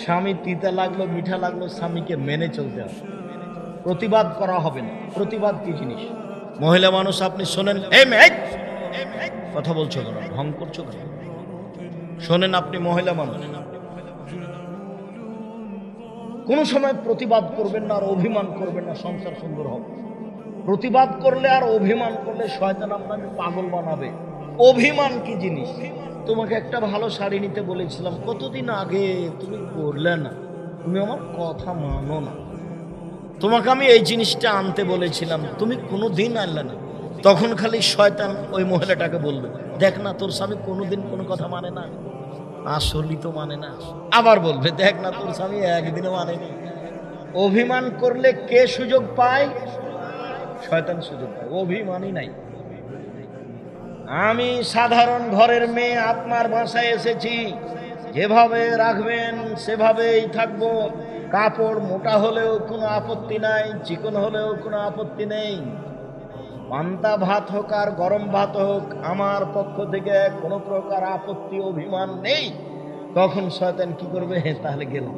স্বামী তিতা লাগলো মিঠা লাগলো, স্বামীকে মেনে চলতে হবে, প্রতিবাদ করা হবে না। প্রতিবাদ কি জিনিস? মহিলা মানুষ আপনি শোনেন, এই মেয়ে, কথা বলছো কেন, ঢং করছো কেন? শোনেন, আপনি মহিলা মানুষ, কোন সময় প্রতিবাদ করবেন না আর অভিমান করবেন না, সংসার সুন্দর হবে। প্রতিবাদ করলে আর অভিমান করলে শয়তান আপনাকে পাগল বানাবে। অভিমান কি জিনিস? তোমাকে একটা ভালো শাড়ি নিতে বলেছিলাম কতদিন আগে, তুমি করলে না, তুমি আমার কথা মানো না। তোমাকে আমি এই জিনিসটা আনতে বলেছিলাম, তুমি কোনোদিন আনলে না। তখন খালি শয়তান ওই মহিলাটাকে বলবে, দেখ না তোর স্বামী কোনোদিন কোনো কথা মানে না, আসলেই তো মানে না। আবার বলবে, দেখ না তোর স্বামী একদিনও মানেনি। অভিমান করলে কে সুযোগ পায়? শয়তান সুযোগ পায়, অভিমানই নাই। আমি সাধারণ ঘরের মেয়ে, আপনার বাসায় এসেছি, যেভাবে রাখবেন সেভাবেই থাকবো। কাপড় মোটা হলেও কোনো আপত্তি নাই, চিকন হলেও কোনো আপত্তি নেই। পান্তা ভাত হোক আর গরম ভাত হোক, আমার পক্ষ থেকে কোনো প্রকার আপত্তি অভিমান নেই। তখন শয়তান কি করবে? তাহলে গেলাম।